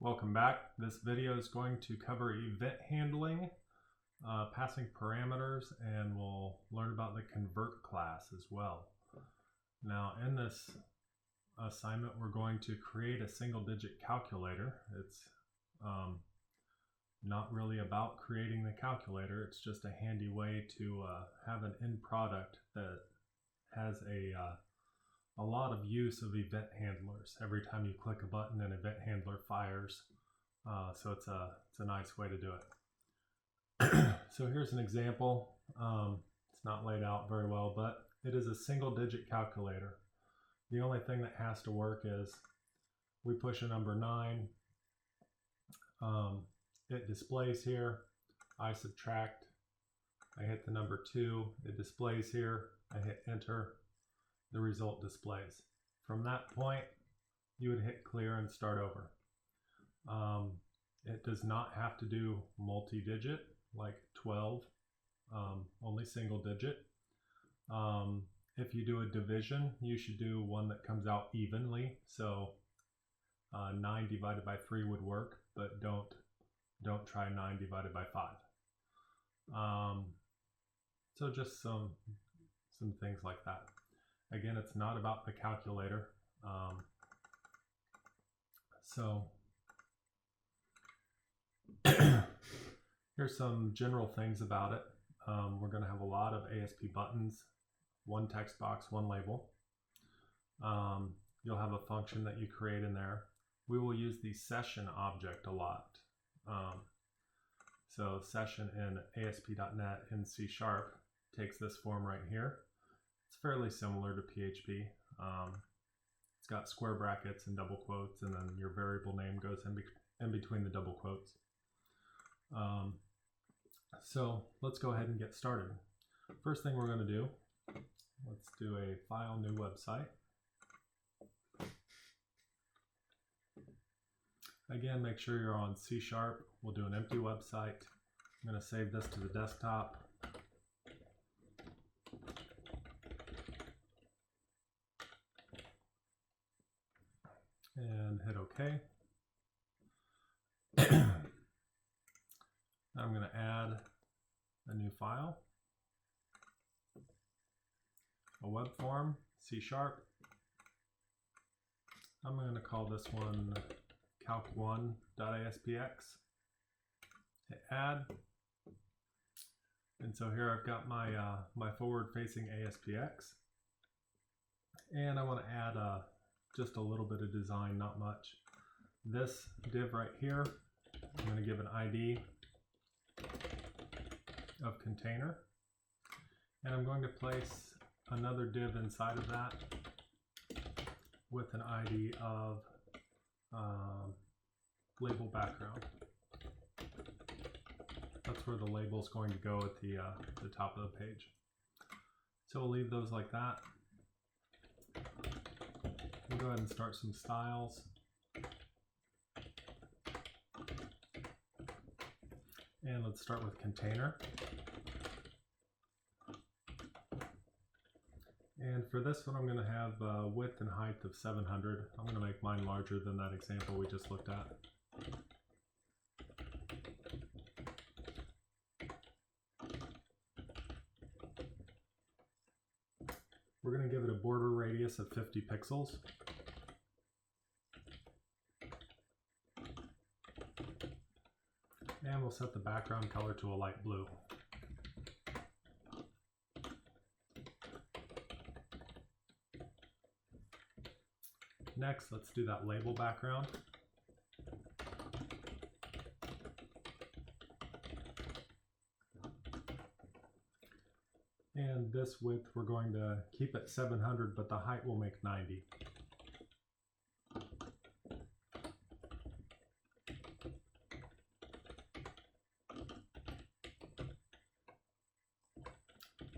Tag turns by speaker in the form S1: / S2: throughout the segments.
S1: Welcome back. This video is going to cover event handling, passing parameters, and we'll learn about the convert class as well. Now in this assignment we're going to create a single digit calculator. It's not really about creating the calculator, it's just a handy way to have an end product that has a lot of use of event handlers. Every time you click a button, an event handler fires. So it's a nice way to do it. So here's an example. It's not laid out very well, but it is a single digit calculator. The only thing that has to work is we push a number 9. It displays here. I subtract. I hit the number 2. It displays here. I hit enter. The result displays. From that point, you would hit clear and start over. It does not have to do multi-digit like 12, only single digit. If you do a division, you should do one that comes out evenly. So 9 divided by 3 would work, but don't try 9 divided by 5. So just some things like that. Again, it's not about the calculator. So here's some general things about it. We're going to have a lot of ASP buttons, one text box, one label. You'll have a function that you create in there. We will use the session object a lot. So session in ASP.NET in C# takes this form right here. It's fairly similar to PHP. It's got square brackets and double quotes, and then your variable name goes in between the double quotes. So let's go ahead and get started. First thing we're going to do, let's do a file new website. Again, make sure you're on C#. We'll do an empty website. I'm going to save this to the desktop. And hit OK. Now I'm going to add a new file, a web form, C#. I'm going to call this one calc1.aspx. Hit add. And so here I've got my my forward-facing ASPX, and I want to add just a little bit of design, not much. This div right here, I'm going to give an ID of container, and I'm going to place another div inside of that with an ID of label background. That's where the label is going to go at the top of the page. So we'll leave those like that. We'll go ahead and start some styles. And let's start with container. And for this one, I'm going to have width and height of 700. I'm going to make mine larger than that example we just looked at. We're going to give it a border radius of 50 pixels. And we'll set the background color to a light blue. Next, let's do that label background. And this width we're going to keep at 700, but the height will make 90.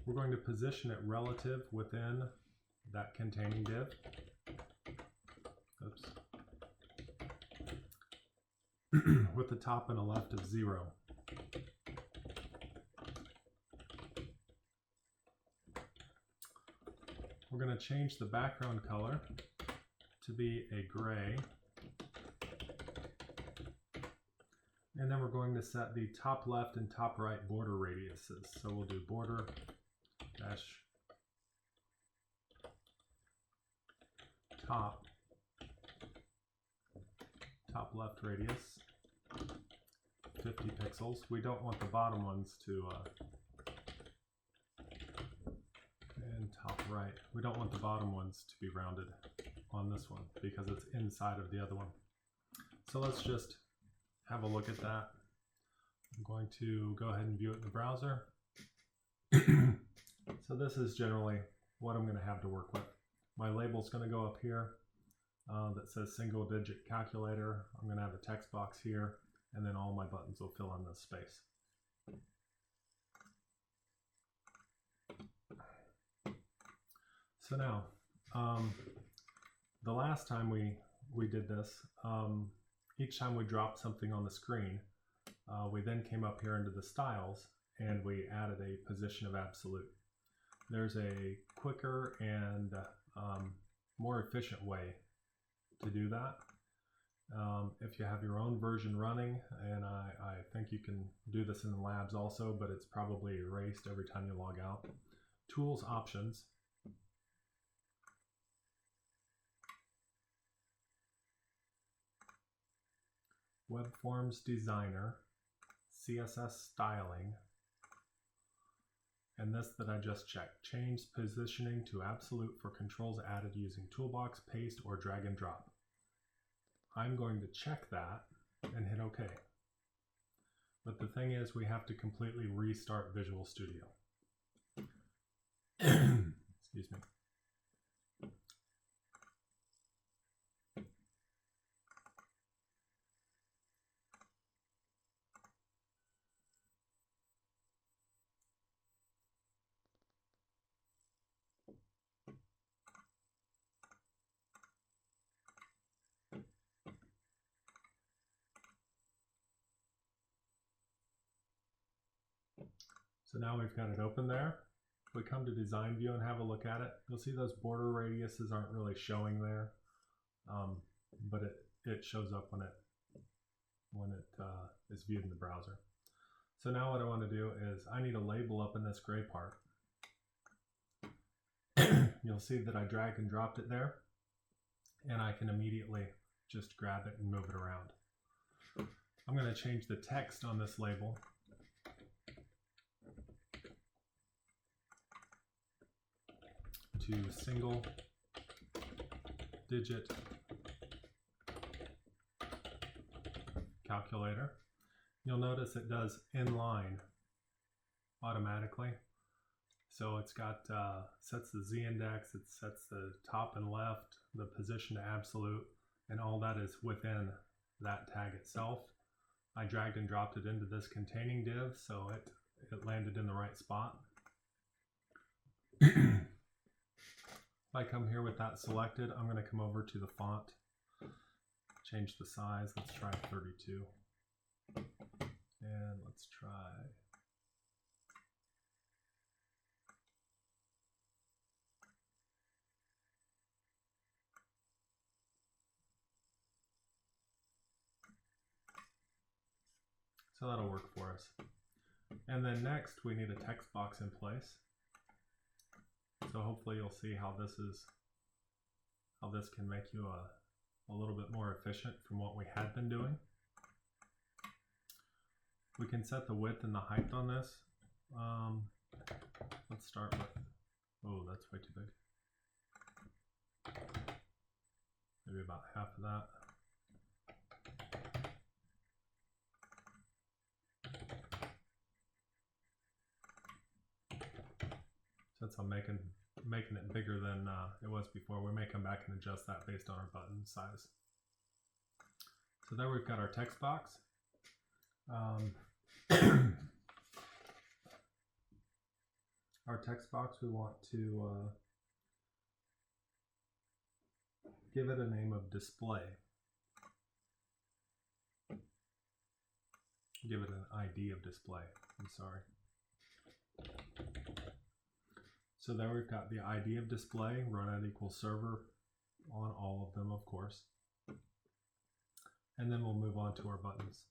S1: We're going to position it relative within that containing div. Oops. With the top and a left of 0. We're going to change the background color to be a gray And then we're going to set the top left and top right border radiuses. So we'll do border dash top left radius 50 pixels. We don't want the bottom ones to and top right. We don't want the bottom ones to be rounded on this one because it's inside of the other one. So let's just have a look at that. I'm going to go ahead and view it in the browser. So this is generally what I'm going to have to work with. My label is going to go up here that says single digit calculator. I'm going to have a text box here, and then all my buttons will fill in this space. So now, the last time we did this, each time we dropped something on the screen, we then came up here into the styles and we added a position of absolute. There's a quicker and more efficient way to do that. If you have your own version running, and I think you can do this in the labs also, but it's probably erased every time you log out. Tools, options. Web Forms Designer, CSS Styling, and this that I just checked. Change positioning to absolute for controls added using toolbox, paste, or drag and drop. I'm going to check that and hit OK. But the thing is, we have to completely restart Visual Studio. Excuse me. So now we've got it open there. If we come to design view and have a look at it, you'll see those border radiuses aren't really showing there, but it shows up when it is viewed in the browser. So now what I want to do is I need a label up in this gray part. You'll see that I drag and dropped it there, and I can immediately just grab it and move it around. I'm going to change the text on this label to single digit calculator. You'll notice it does inline automatically. So it's got sets the Z index, it sets the top and left, the position to absolute, and all that is within that tag itself. I dragged and dropped it into this containing div, so it landed in the right spot. If I come here with that selected, I'm going to come over to the font, change the size. Let's try 32. And let's try so that'll work for us. And then next we need a text box in place. So hopefully you'll see how this can make you a little bit more efficient from what we had been doing. We can set the width and the height on this. Let's start with, oh, that's way too big. Maybe about half of that. Since I'm making it bigger than it was before, we may come back and adjust that based on our button size. So there we've got our text box. Our text box, we want to give it a name of display. Give it an ID of display, I'm sorry. So there we've got the ID of display, run at equals server on all of them, of course. And then we'll move on to our buttons.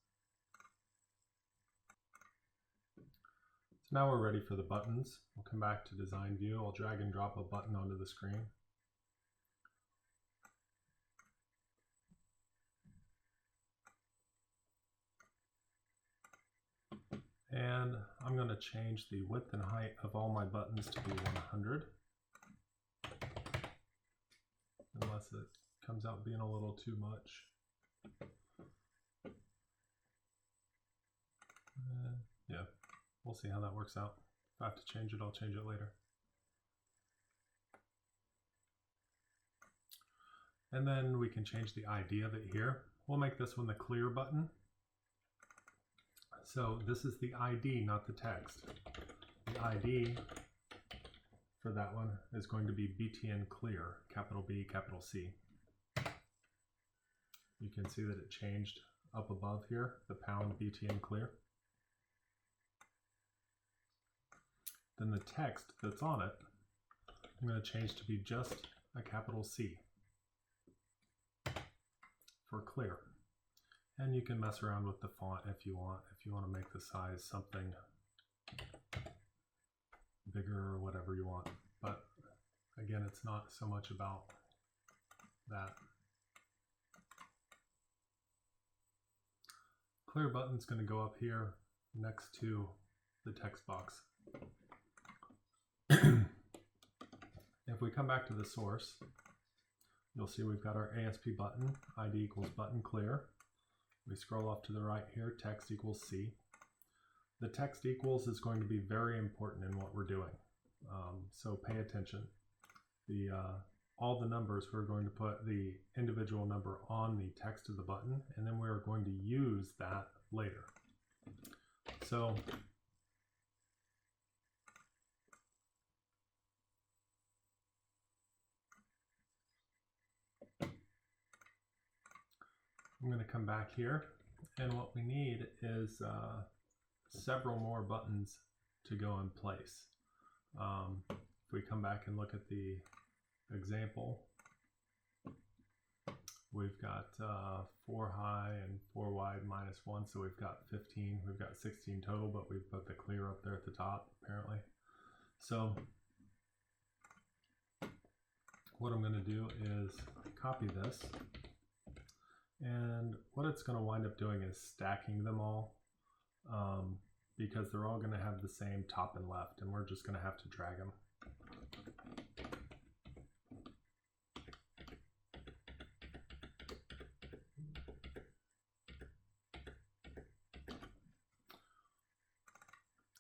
S1: So now we're ready for the buttons. We'll come back to design view. I'll drag and drop a button onto the screen. And I'm going to change the width and height of all my buttons to be 100. Unless it comes out being a little too much. Yeah, we'll see how that works out. If I have to change it, I'll change it later. And then we can change the ID of it here. We'll make this one the clear button. So this is the ID, not the text. The ID for that one is going to be BTN clear, capital B, capital C. You can see that it changed up above here, the pound BTN clear. Then the text that's on it, I'm going to change to be just a capital C for clear. And you can mess around with the font if you want. If you want to make the size something bigger or whatever you want. But again, it's not so much about that. Clear button's going to go up here next to the text box. If we come back to the source, you'll see we've got our ASP button, ID equals button clear. We scroll off to the right here, text equals C. The text equals is going to be very important in what we're doing. So pay attention. All the numbers, we're going to put the individual number on the text of the button, and then we're going to use that later. So I'm going to come back here, and what we need is several more buttons to go in place. If we come back and look at the example, we've got 4 high and 4 wide minus 1, so we've got 15. We've got 16 total, but we've put the clear up there at the top, apparently. So what I'm going to do is copy this. And what it's going to wind up doing is stacking them all because they're all going to have the same top and left, and we're just going to have to drag them.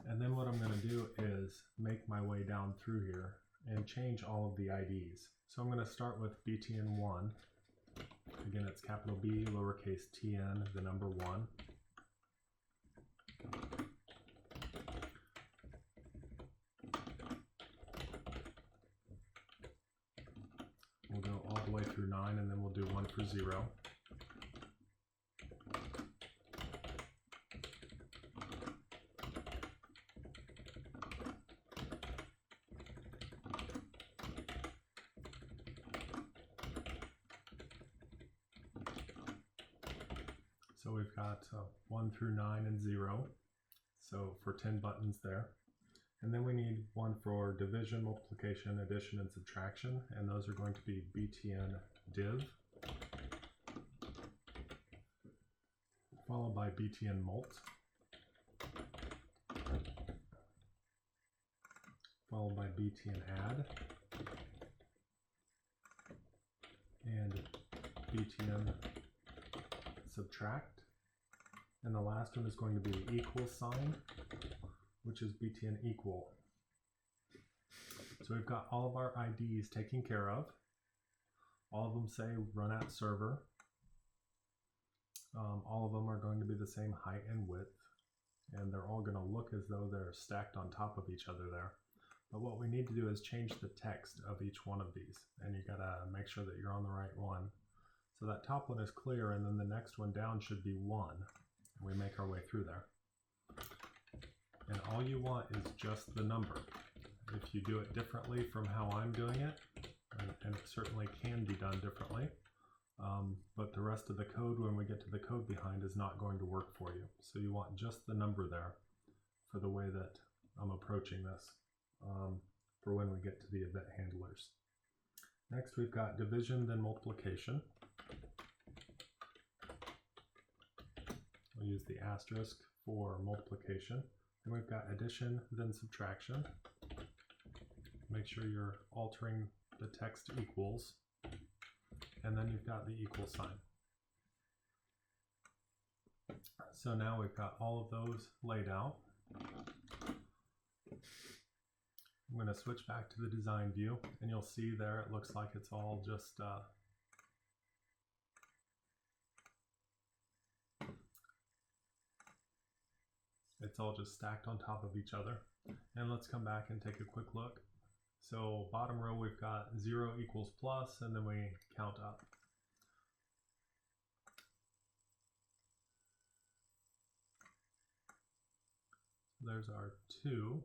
S1: And then what I'm going to do is make my way down through here and change all of the IDs. So I'm going to start with BTN1. Again, it's capital B, lowercase tn, the number 1. We'll go all the way through 9, and then we'll do 1 for 0. So we've got 1 through 9 and 0, so for 10 buttons there. And then we need one for division, multiplication, addition, and subtraction, and those are going to be BTN div, followed by BTN mult, followed by BTN add, and BTN subtract. And the last one is going to be the equal sign, which is BTN equal. So we've got all of our IDs taken care of. All of them say run at server. All of them are going to be the same height and width, and they're all going to look as though they're stacked on top of each other there. But what we need to do is change the text of each one of these, and you gotta make sure that you're on the right one. So that top one is clear, and then the next one down should be 1. And we make our way through there. And all you want is just the number. If you do it differently from how I'm doing it, and it certainly can be done differently, but the rest of the code, when we get to the code behind, is not going to work for you. So you want just the number there for the way that I'm approaching this for when we get to the event handlers. Next, we've got division, then multiplication. We'll use the asterisk for multiplication. Then we've got addition, then subtraction. Make sure you're altering the text to equals. And then you've got the equal sign. So now we've got all of those laid out. I'm going to switch back to the design view, and you'll see there it looks like it's all just stacked on top of each other. And let's come back and take a quick look. So bottom row, we've got 0 equals plus, and then we count up. There's our 2.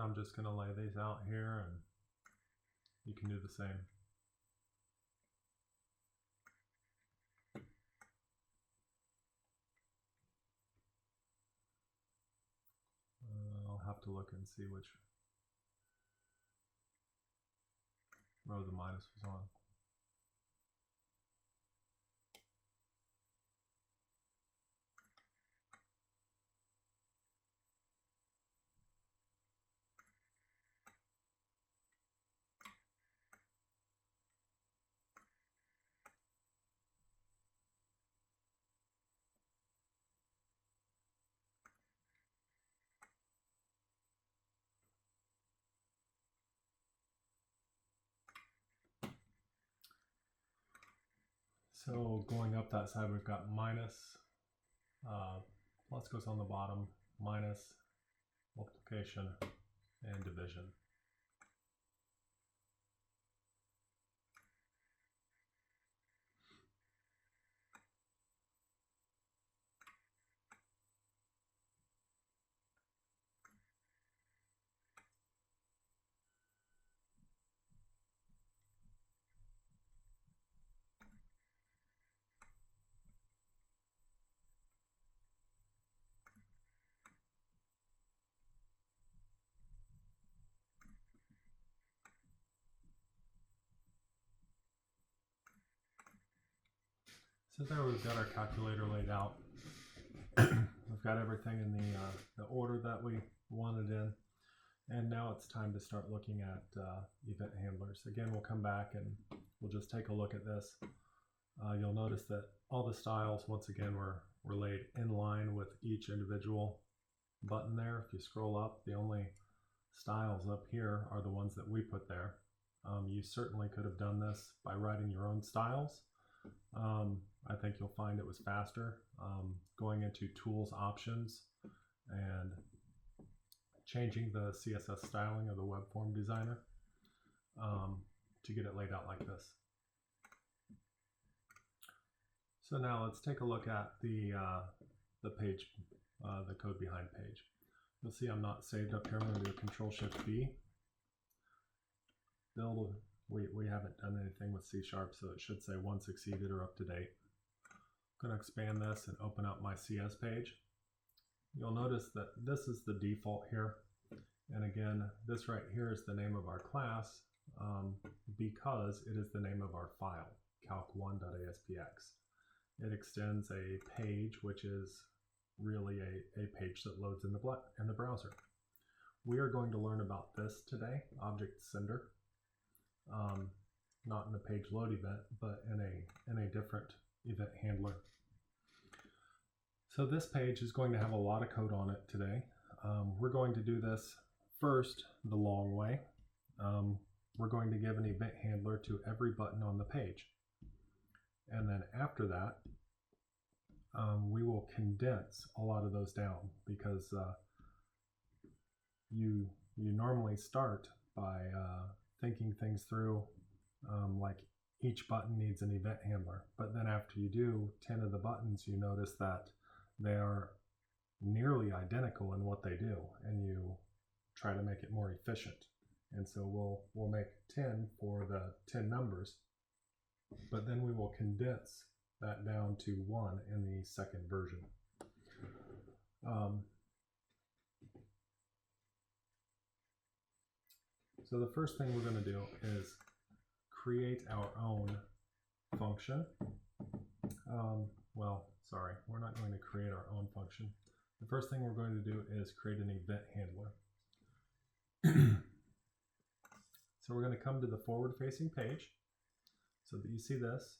S1: I'm just going to lay these out here, and you can do the same. I'll have to look and see which row the minus was on. So going up that side, we've got minus, plus goes on the bottom, minus, multiplication, and division. So there we've got our calculator laid out. We've got everything in the order that we wanted in. And now it's time to start looking at event handlers. Again, we'll come back and we'll just take a look at this. You'll notice that all the styles, once again, were laid in line with each individual button there. If you scroll up, the only styles up here are the ones that we put there. You certainly could have done this by writing your own styles. I think you'll find it was faster going into Tools Options and changing the CSS styling of the web form designer to get it laid out like this. So now let's take a look at the page, the code behind page. You'll see I'm not saved up here. I'm going to do a Control-Shift-B. Build. We haven't done anything with C#, so it should say once exceeded or up to date. I'm going to expand this and open up my CS page. You'll notice that this is the default here. And again, this right here is the name of our class because it is the name of our file, calc1.aspx. It extends a page, which is really a page that loads in the browser. We are going to learn about this today, object sender. Not in the page load event, but in a different event handler. So this page is going to have a lot of code on it today. We're going to do this first the long way. we're going to give an event handler to every button on the page. And then after that, we will condense a lot of those down, because you normally start by thinking things through, like each button needs an event handler. But then after you do 10 of the buttons, you notice that they are nearly identical in what they do, and you try to make it more efficient. And so we'll make 10 for the 10 numbers, but then we will condense that down to 1 in the second version. So the first thing we're going to do is create our own function. Well, sorry, we're not going to create our own function. The first thing we're going to do is create an event handler. So we're going to come to the forward-facing page so that you see this,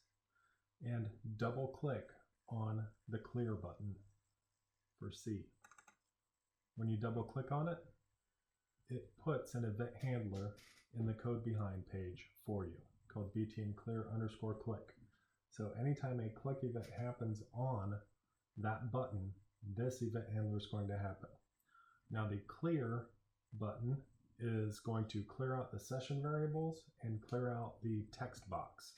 S1: and double-click on the clear button for C. When you double-click on it, it puts an event handler in the code behind page for you, called btnclear_click. So anytime a click event happens on that button, this event handler is going to happen. Now the clear button is going to clear out the session variables and clear out the text box.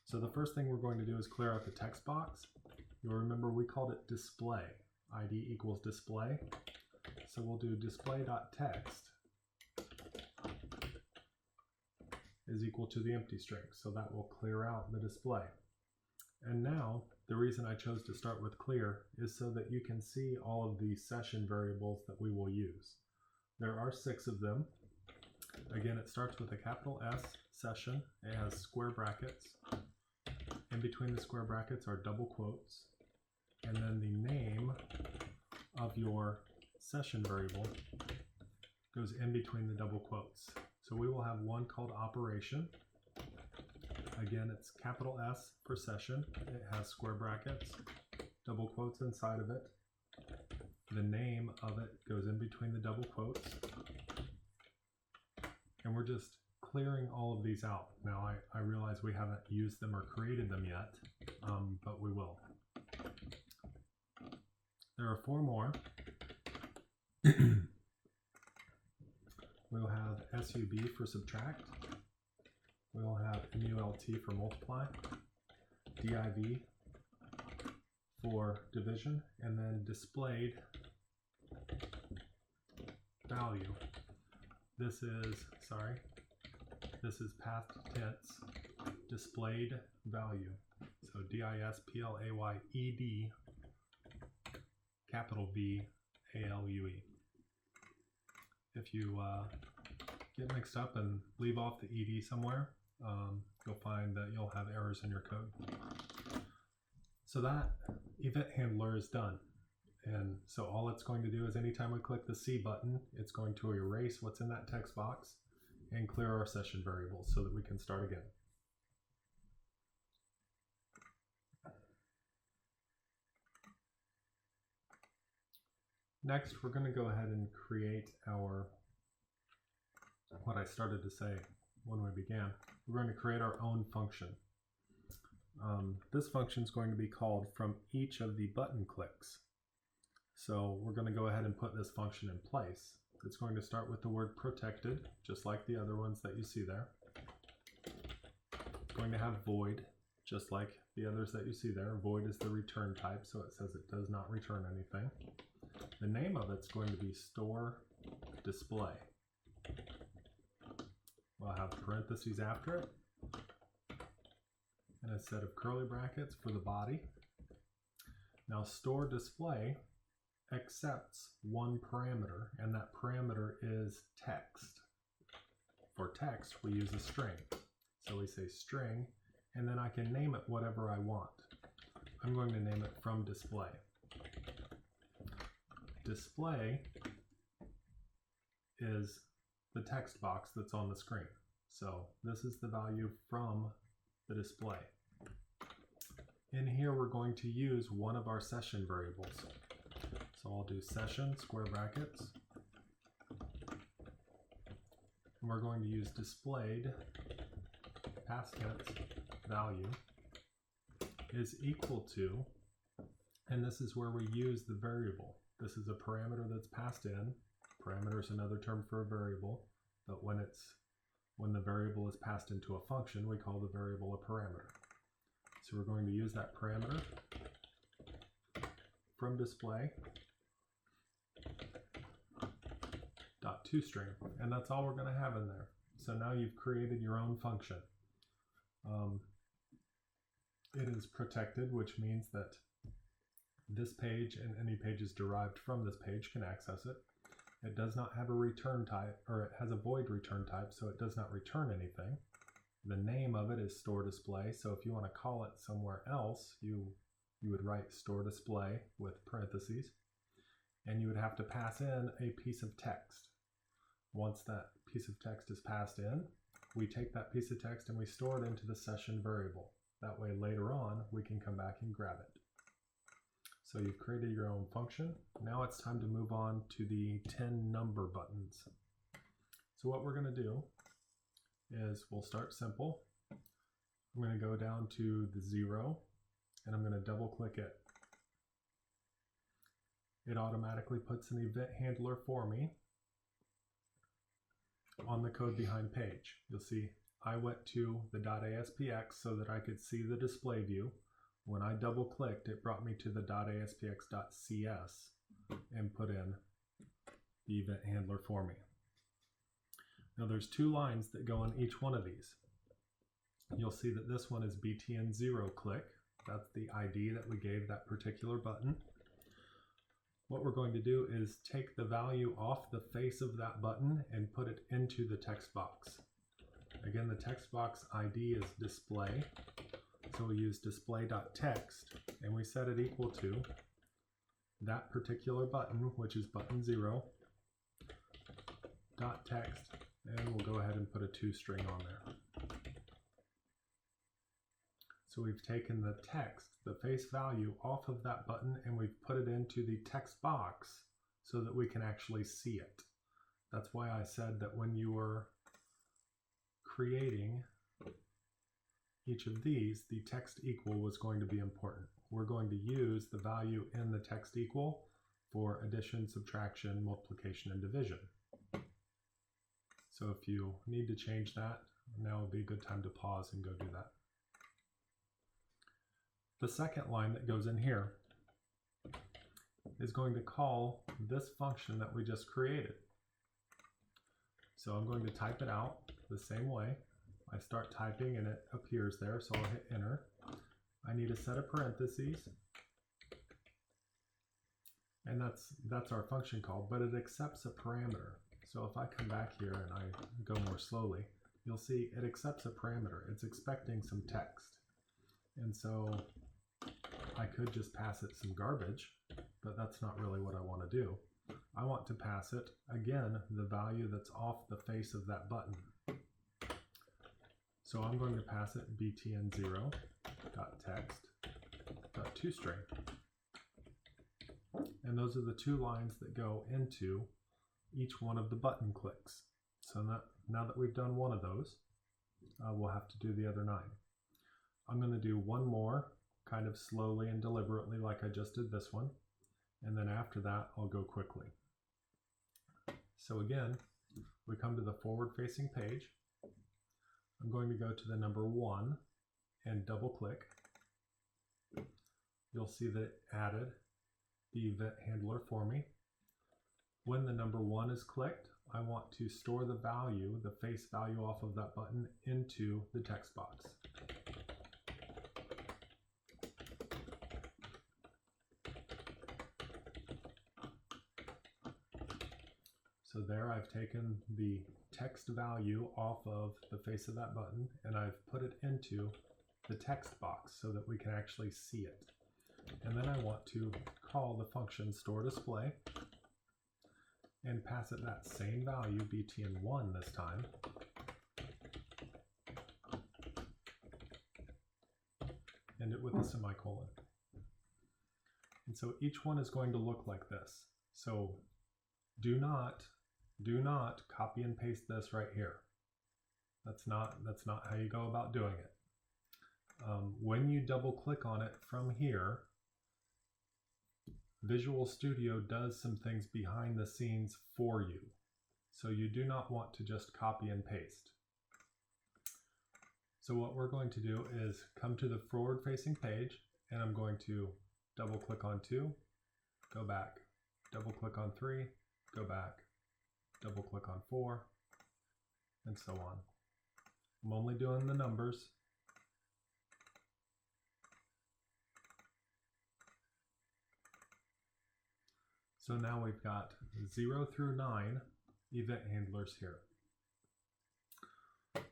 S1: So the first thing we're going to do is clear out the text box. You'll remember we called it display, ID equals display. So we'll do display.text is equal to the empty string. So that will clear out the display. And now the reason I chose to start with clear is so that you can see all of the session variables that we will use. There are 6 of them. Again, it starts with a capital S, session. It has square brackets. In between the square brackets are double quotes. And then the name of your session variable goes in between the double quotes. So we will have one called operation. Again, it's capital S for session. It has square brackets, double quotes inside of it. The name of it goes in between the double quotes. And we're just clearing all of these out. Now I realize we haven't used them or created them yet, but we will. There are 4 more. We'll have SUB for subtract. We'll have MULT for multiply, DIV for division, and then displayed value. This is past tense, displayed value. So DISPLAYED, capital VALUE. If you get mixed up and leave off the ED somewhere, you'll find that you'll have errors in your code. So that event handler is done. And so all it's going to do is anytime we click the C button, it's going to erase what's in that text box and clear our session variables so that we can start again. Next, we're going to go ahead and create our, what I started to say when we began. We're going to create our own function. This function is going to be called from each of the button clicks. So we're going to go ahead and put this function in place. It's going to start with the word protected, just like the other ones that you see there. It's going to have void, just like the others that you see there. Void is the return type, so it says it does not return anything. The name of it's going to be store display. We'll have parentheses after it, and a set of curly brackets for the body. Now store display accepts one parameter, and that parameter is text. For text, we use a string. So we say string, and then I can name it whatever I want. I'm going to name it from display. Display is the text box that's on the screen. So this is the value from the display. In here, we're going to use one of our session variables. So I'll do session, square brackets, and we're going to use displayed past tense value is equal to, and this is where we use the variable. This is a parameter that's passed in. Parameter is another term for a variable, but when the variable is passed into a function, we call the variable a parameter. So we're going to use that parameter from display dot toString, and that's all we're going to have in there. So now you've created your own function. It is protected, which means that this page and any pages derived from this page can access it. It does not have a return type, or it has a void return type, so it does not return anything. The name of it is store display, so if you want to call it somewhere else, you would write store display with parentheses, and you would have to pass in a piece of text. Once that piece of text is passed in, we take that piece of text and we store it into the session variable. That way later on we can come back and grab it. So you've created your own function. Now it's time to move on to the 10 number buttons. So what we're going to do is we'll start simple. I'm going to go down to the 0 and I'm going to double click it. It automatically puts an event handler for me on the code behind page. You'll see I went to the .aspx so that I could see the display view. When I double clicked, it brought me to the .aspx.cs and put in the event handler for me. Now there's 2 lines that go on each one of these. You'll see that this one is btn0 click. That's the ID that we gave that particular button. What we're going to do is take the value off the face of that button and put it into the text box. Again, the text box ID is display, so we use display.text and we set it equal to that particular button, which is button 0, .text, and we'll go ahead and put a toString on there. So we've taken the text, the face value, off of that button and we've put it into the text box so that we can actually see it. That's why I said that when you were creating each of these, the text equal was going to be important. We're going to use the value in the text equal for addition, subtraction, multiplication, and division. So if you need to change that, now would be a good time to pause and go do that. The second line that goes in here is going to call this function that we just created. So I'm going to type it out the same way. I start typing and it appears there, so I'll hit enter. I need a set of parentheses, and that's our function call, but it accepts a parameter. So if I come back here and I go more slowly, you'll see it accepts a parameter. It's expecting some text. And so I could just pass it some garbage, but that's not really what I want to do. I want to pass it, again, the value that's off the face of that button. So I'm going to pass it btn0.text.toString. And those are the 2 lines that go into each one of the button clicks. So now that we've done one of those, we'll have to do the other 9. I'm going to do one more kind of slowly and deliberately like I just did this one. And then after that, I'll go quickly. So again, we come to the forward-facing page. I'm going to go to the number 1 and double click. You'll see that it added the event handler for me. When the number 1 is clicked, I want to store the value, the face value off of that button, into the text box. So there I've taken the text value off of the face of that button and I've put it into the text box so that we can actually see it. And then I want to call the function store display and pass it that same value, btn1 this time. End it with a semicolon. And so each one is going to look like this. So do not do not copy and paste this right here. That's not how you go about doing it. When you double click on it from here, Visual Studio does some things behind the scenes for you. So you do not want to just copy and paste. So what we're going to do is come to the forward-facing page, and I'm going to double click on 2, go back, double click on 3, go back, double click on 4, and so on. I'm only doing the numbers. So now we've got 0 through 9 event handlers here.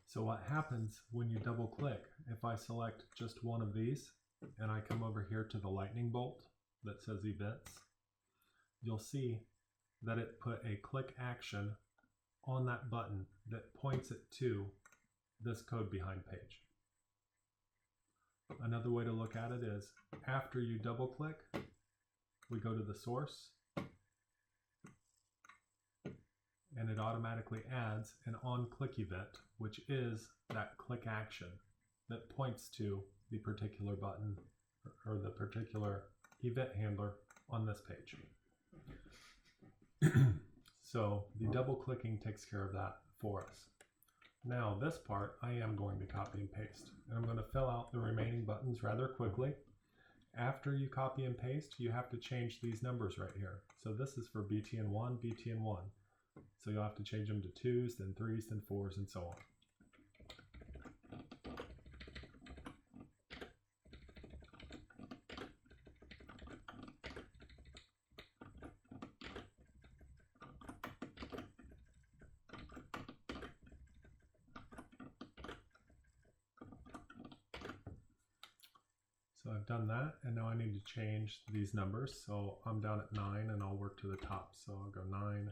S1: So what happens when you double click, if I select just one of these and I come over here to the lightning bolt that says events, you'll see that it put a click action on that button that points it to this code behind page. Another way to look at it is after you double click, we go to the source, and it automatically adds an on-click event, which is that click action that points to the particular button or the particular event handler on this page. So the double clicking takes care of that for us. Now this part I am going to copy and paste, and I'm going to fill out the remaining buttons rather quickly. After you copy and paste, you have to change these numbers right here. So this is for BTN1, BTN1. So you'll have to change them to 2s, then 3s, then 4s, and so on. So I've done that, and now I need to change these numbers. So I'm down at 9, and I'll work to the top. So I'll go 9.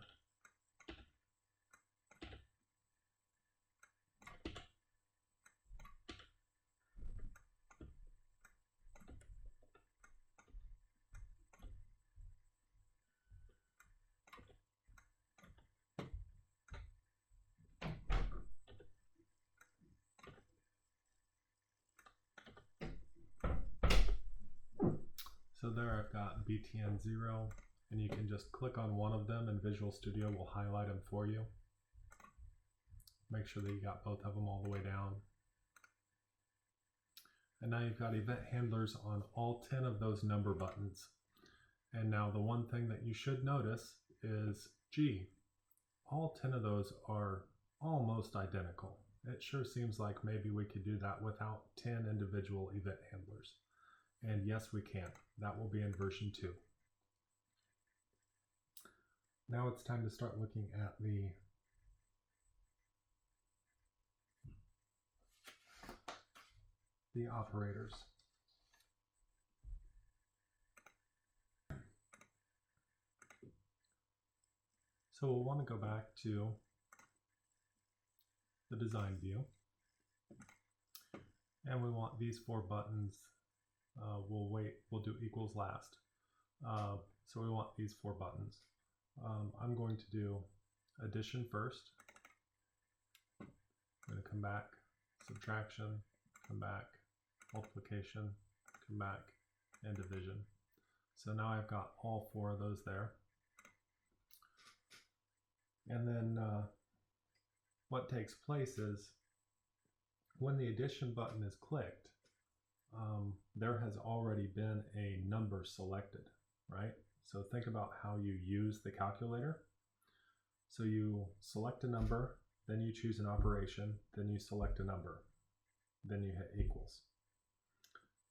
S1: So there I've got BTN0, and you can just click on one of them and Visual Studio will highlight them for you. Make sure that you got both of them all the way down. And now you've got event handlers on all 10 of those number buttons. And now the one thing that you should notice is, gee, all 10 of those are almost identical. It sure seems like maybe we could do that without 10 individual event handlers. And yes, we can. That will be in version 2. Now it's time to start looking at the operators. So we'll want to go back to the design view, and we want these 4 buttons. We'll do equals last. So we want these 4 buttons. I'm going to do addition first. I'm going to come back, subtraction, come back, multiplication, come back, and division. So now I've got all 4 of those there. And then what takes place is when the addition button is clicked, there has already been a number selected, right? So think about how you use the calculator. So you select a number, then you choose an operation, then you select a number, then you hit equals.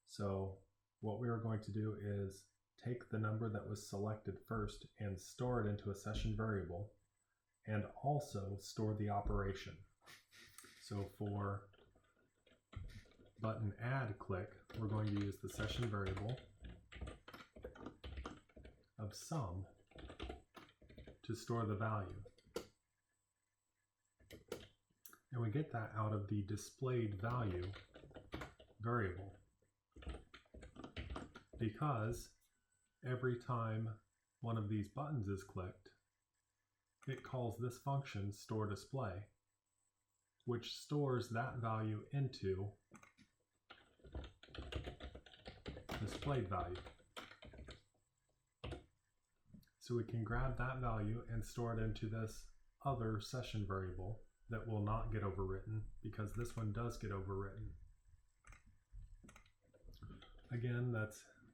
S1: So what we are going to do is take the number that was selected first and store it into a session variable, and also store the operation. So for button add click, we're going to use the session variable of sum to store the value. And we get that out of the displayed value variable, because every time one of these buttons is clicked, it calls this function store display, which stores that value into displayed value. So we can grab that value and store it into this other session variable that will not get overwritten, because this one does get overwritten. Again,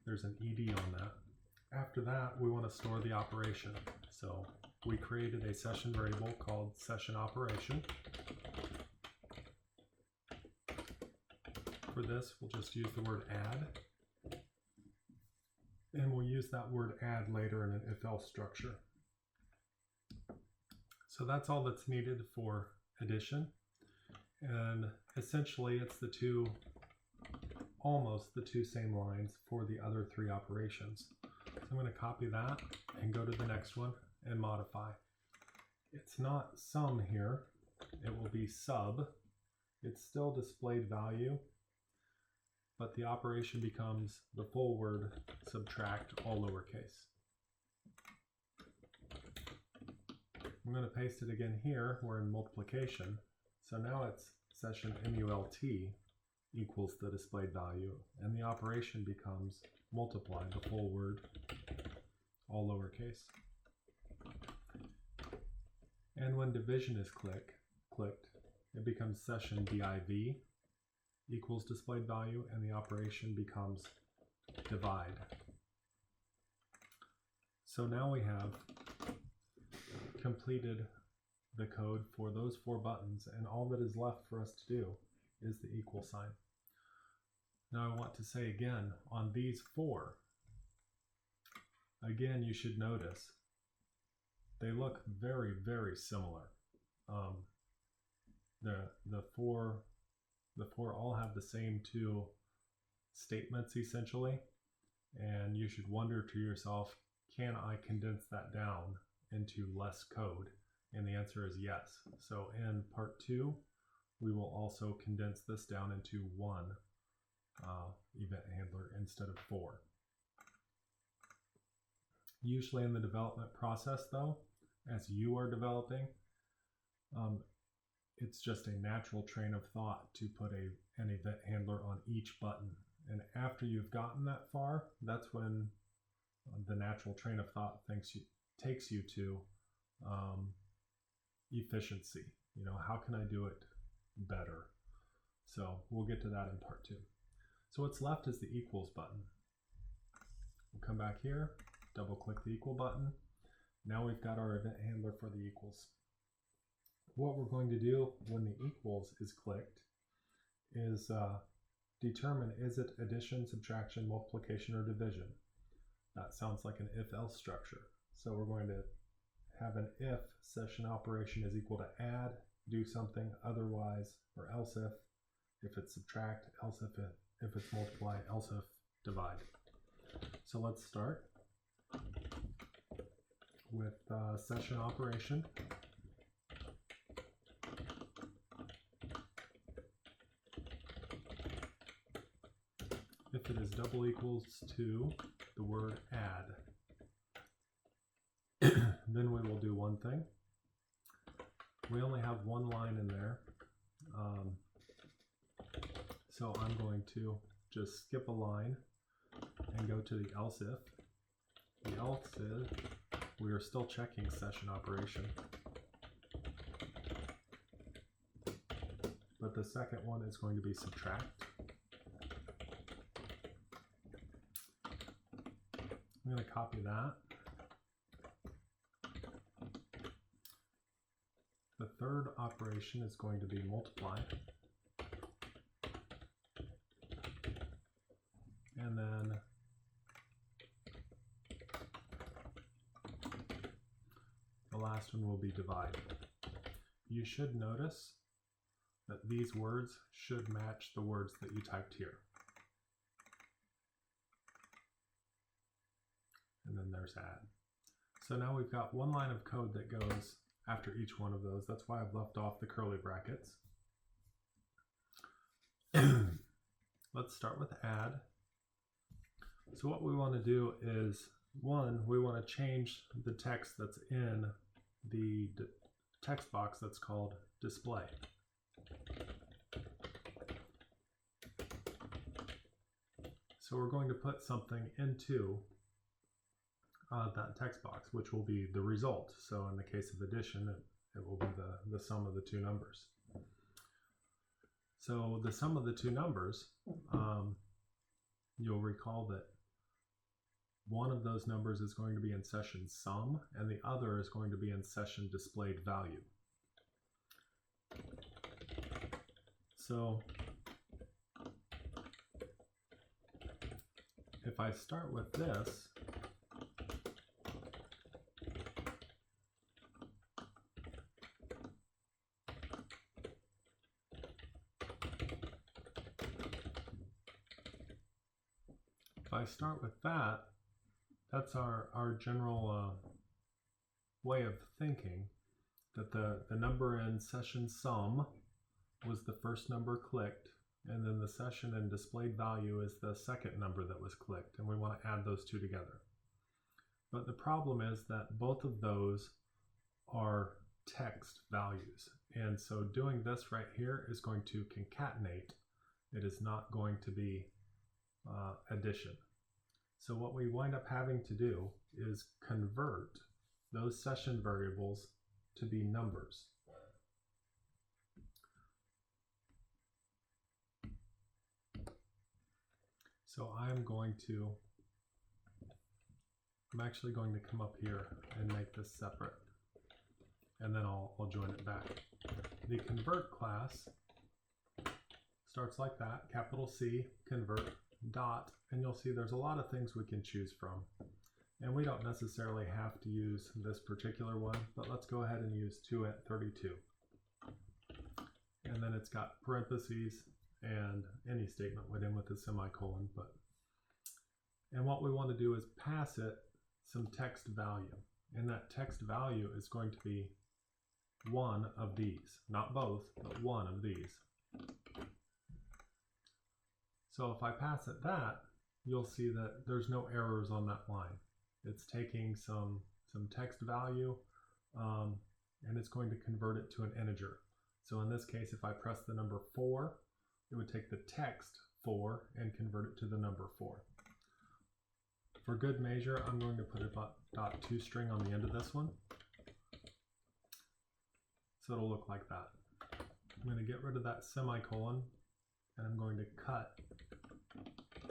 S1: there's an ED on that. After that, we want to store the operation. So we created a session variable called session operation. For this, we'll just use the word add. And we'll use that word add later in an if-else structure. So that's all that's needed for addition. And essentially it's almost the two same lines for the other three operations. So I'm going to copy that and go to the next one and modify. It's not sum here, it will be sub. It's still displayed value, but the operation becomes the full word subtract, all lowercase. I'm going to paste it again here. We're in multiplication. So now it's session MULT equals the displayed value, and the operation becomes multiply, the full word, all lowercase. And when division is clicked, it becomes session div equals displayed value, and the operation becomes divide. So now we have completed the code for those 4 buttons, and all that is left for us to do is the equal sign. Now I want to say again, on these 4, again you should notice they look very, very similar. The four all have the same 2 statements essentially, and you should wonder to yourself, can I condense that down into less code? And the answer is yes. So in part 2, we will also condense this down into 1 event handler instead of 4. Usually in the development process though, as you are developing, it's just a natural train of thought to put an event handler on each button. And after you've gotten that far, that's when the natural train of thought takes you to efficiency. You know, how can I do it better? So we'll get to that in part 2. So what's left is the equals button. We'll come back here, double click the equal button. Now we've got our event handler for the equals. What we're going to do when the equals is clicked is determine, is it addition, subtraction, multiplication, or division? That sounds like an if-else structure. So we're going to have an if session operation is equal to add, do something, otherwise, or else if it's subtract, else if it's multiply, else if divide. So let's start with session operation. If it is double equals to the word add, then we will do one thing. We only have one line in there, so I'm going to just skip a line and go to the else if. The else is, we are still checking session operation, but the second one is going to be subtract. I'm going to copy that. The third operation is going to be multiply. And then the last one will be divide. You should notice that these words should match the words that you typed here. And then there's add. So now we've got one line of code that goes after each one of those. That's why I've left off the curly brackets. Let's start with add. So what we want to do is, one, we want to change the text that's in the text box that's called display. So we're going to put something into that text box, which will be the result. So in the case of addition, it will be the sum of the two numbers. So the sum of the two numbers, you'll recall that one of those numbers is going to be in session sum, and the other is going to be in session displayed value. So if I start with this, that's our general way of thinking, that the number in session sum was the first number clicked, and then the session and displayed value is the second number that was clicked, and we want to add those two together. But the problem is that both of those are text values, and so doing this right here is going to concatenate. It is not going to be addition. So what we wind up having to do is convert those session variables to be numbers. So I'm actually going to come up here and make this separate, and then I'll join it back. The convert class starts like that, capital C, convert, dot, and you'll see there's a lot of things we can choose from. And we don't necessarily have to use this particular one, but let's go ahead and use 2 at 32. And then it's got parentheses and any statement would end with a semicolon. And what we want to do is pass it some text value. And that text value is going to be one of these, not both, but one of these. So if I pass it that, you'll see that there's no errors on that line. It's taking some text value and it's going to convert it to an integer. So in this case, if I press the number 4, it would take the text 4 and convert it to the number 4. For good measure, I'm going to put a .toString on the end of this one. So it'll look like that. I'm going to get rid of that semicolon, and I'm going to cut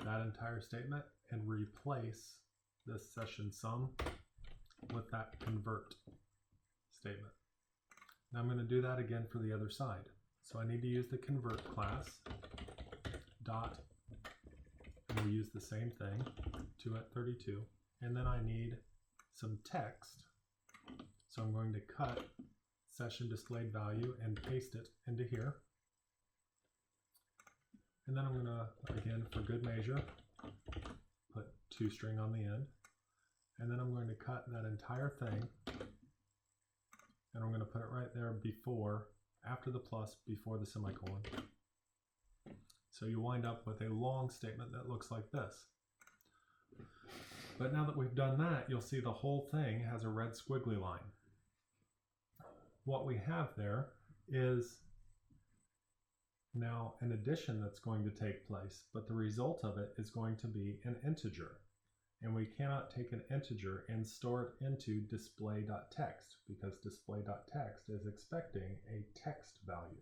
S1: that entire statement and replace this session sum with that convert statement. Now I'm going to do that again for the other side. So I need to use the convert class, dot, and we'll use the same thing, 2 at 32, and then I need some text. So I'm going to cut session displayed value and paste it into here. And then I'm going to, again, for good measure, put toString on the end. And then I'm going to cut that entire thing, and I'm going to put it right there before, after the plus, before the semicolon. So you wind up with a long statement that looks like this. But now that we've done that, you'll see the whole thing has a red squiggly line. What we have there is now an addition that's going to take place, but the result of it is going to be an integer. And we cannot take an integer and store it into display.text because display.text is expecting a text value.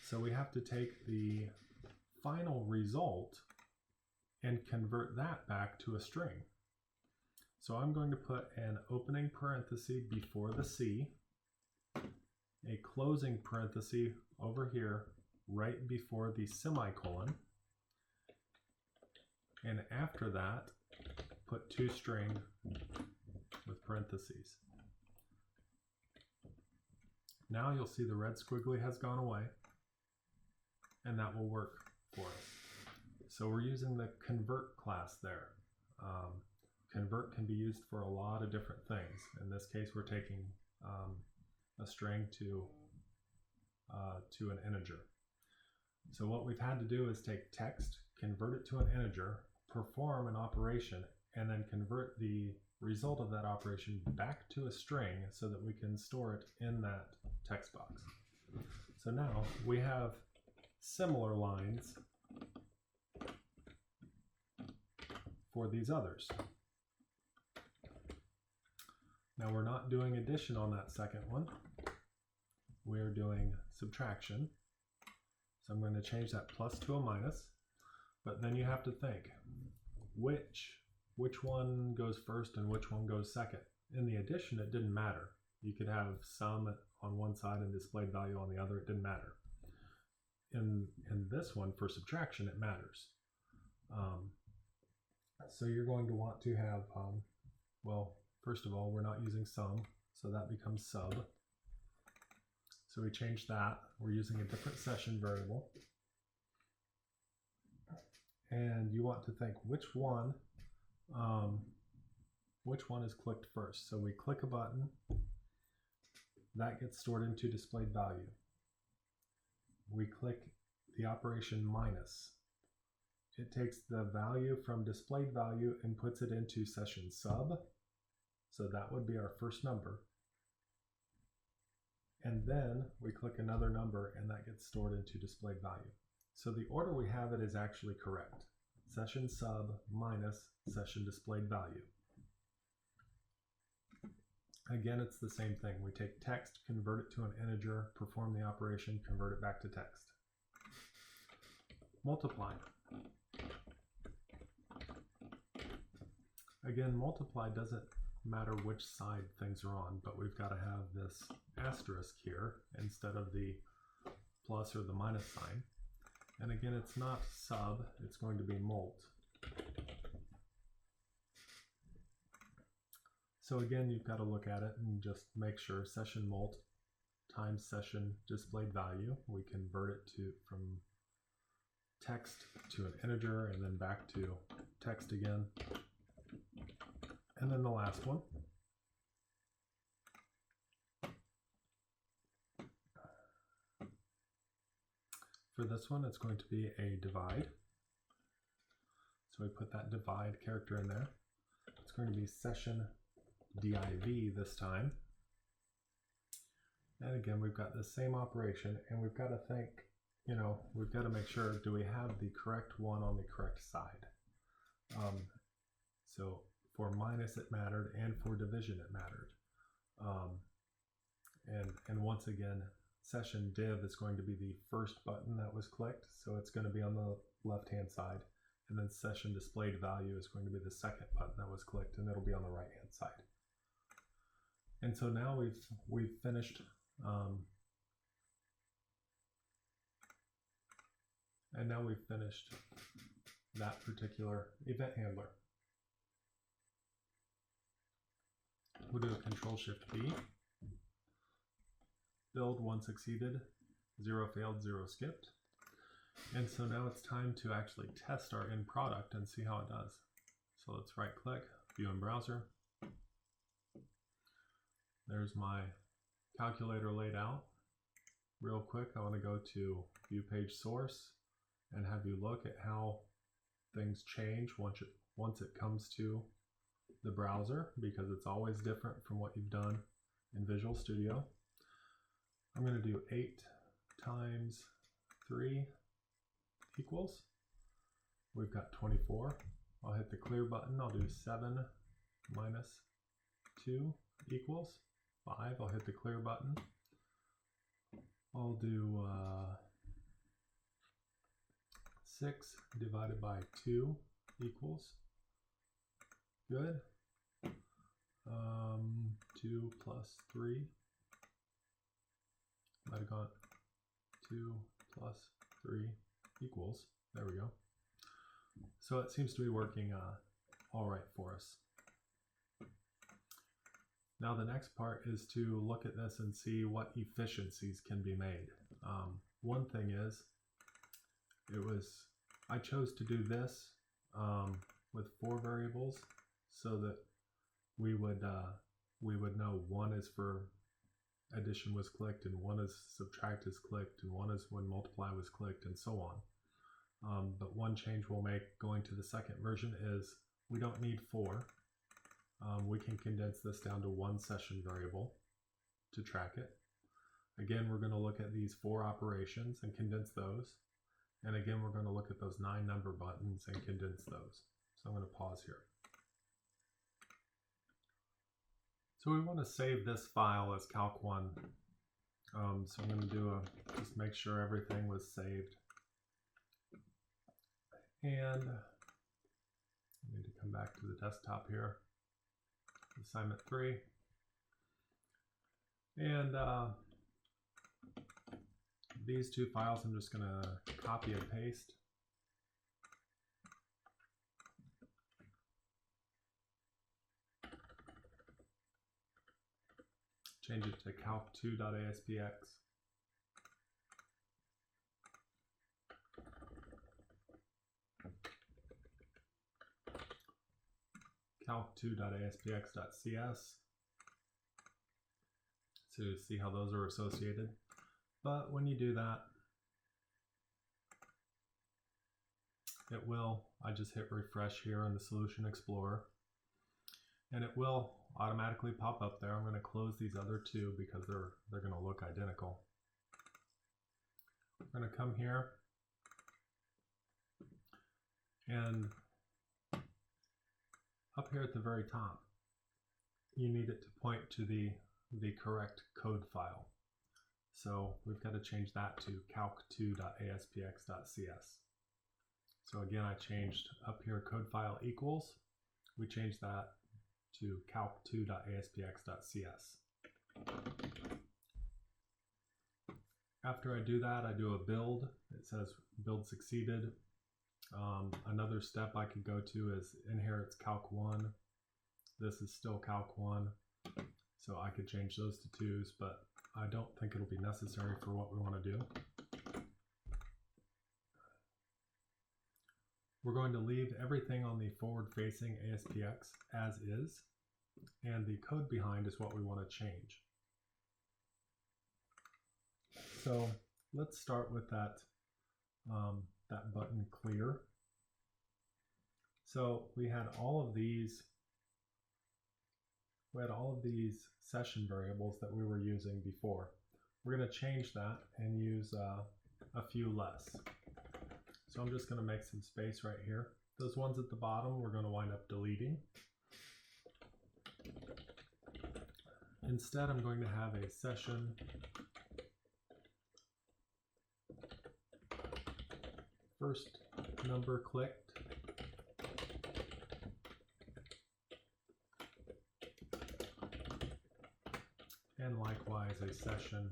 S1: So we have to take the final result and convert that back to a string. So I'm going to put an opening parenthesis before the C, a closing parenthesis over here right before the semicolon, and after that put toString with parentheses. Now you'll see the red squiggly has gone away, and that will work for us. So we're using the convert class there. Convert can be used for a lot of different things. In this case, we're taking a string to an integer. So what we've had to do is take text, convert it to an integer, perform an operation, and then convert the result of that operation back to a string so that we can store it in that text box. So now we have similar lines for these others. Now we're not doing addition on that second one. We're doing subtraction. So I'm going to change that plus to a minus, but then you have to think which one goes first and which one goes second. In the addition, it didn't matter. You could have sum on one side and displayed value on the other. It didn't matter. In this one, for subtraction, it matters. So you're going to want to have, well, first of all, we're not using sum, so that becomes sub. So we change that. We're using a different session variable. And you want to think which one is clicked first. So we click a button, that gets stored into displayed value. We click the operation minus. It takes the value from displayed value and puts it into session sub. So that would be our first number. And then we click another number and that gets stored into displayed value. So the order we have it is actually correct. Session sub minus session displayed value. Again, it's the same thing. We take text, convert it to an integer, perform the operation, convert it back to text. Multiply. Again, multiply doesn't matter which side things are on, but we've got to have this asterisk here instead of the plus or the minus sign. And again, it's not sub, it's going to be mult. So again, you've got to look at it and just make sure session mult times session displayed value. We convert it from text to an integer and then back to text again. And then the last one. For this one, it's going to be a divide. So we put that divide character in there. It's going to be session div this time. And again, we've got the same operation, and we've got to think, we've got to make sure, do we have the correct one on the correct side? So for minus it mattered, and for division it mattered. And once again, session div is going to be the first button that was clicked, so it's going to be on the left-hand side. And then session displayed value is going to be the second button that was clicked, and it'll be on the right-hand side. And so now we've finished. And now we've finished that particular event handler. We'll do a Control-Shift-B. Build 1 succeeded, 0 failed, 0 skipped. And so now it's time to actually test our end product and see how it does. So let's right click, view in browser. There's my calculator laid out. Real quick, I want to go to view page source and have you look at how things change once it comes to the browser, because it's always different from what you've done in Visual Studio. I'm going to do 8 times 3 equals. We've got 24. I'll hit the clear button. I'll do 7 minus 2 equals 5. I'll hit the clear button. I'll do 6 divided by 2 equals. Good. 2 plus 3. Might have got 2 plus 3 equals. There we go. So it seems to be working all right for us. Now the next part is to look at this and see what efficiencies can be made. One thing is, I chose to do this with 4 variables so that we would know one is for addition was clicked, and one is subtract is clicked, and one is when multiply was clicked, and so on. But one change we'll make going to the second version is we don't need 4. we can condense this down to one session variable to track it. Again, we're going to look at these 4 operations and condense those. And again, we're going to look at those 9 number buttons and condense those. So I'm going to pause here. So we want to save this file as calc1. So I'm going to do just make sure everything was saved. And I need to come back to the desktop here. Assignment 3. And these 2 files I'm just going to copy and paste. Change it to calc2.aspx. calc2.aspx.cs to see how those are associated. But when you do that, it will, I just hit refresh here in the Solution Explorer, and it will automatically pop up there. I'm going to close these other 2 because they're going to look identical. We're going to come here and up here at the very top, you need it to point to the correct code file. So we've got to change that to calc2.aspx.cs. So again, I changed up here code file equals. We changed that to calc2.aspx.cs. After I do that, I do a build. It says build succeeded. Another step I could go to is inherits calc1. This is still calc1. So I could change those to 2s, but I don't think it'll be necessary for what we want to do. We're going to leave everything on the forward-facing ASPX as is, and the code behind is what we want to change. So let's start with that button clear. So we had all of these session variables that we were using before. We're going to change that and use a few less. So I'm just going to make some space right here. Those ones at the bottom we're going to wind up deleting. Instead, I'm going to have a session first number clicked, and likewise a session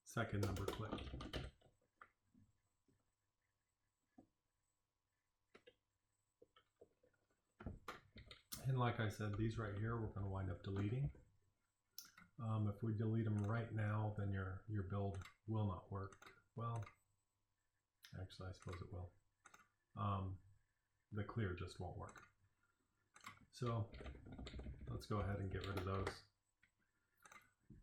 S1: second number clicked. And like I said, these right here we're going to wind up deleting. If we delete them right now, then your build will not work. Well, actually I suppose it will. The clear just won't work. So let's go ahead and get rid of those.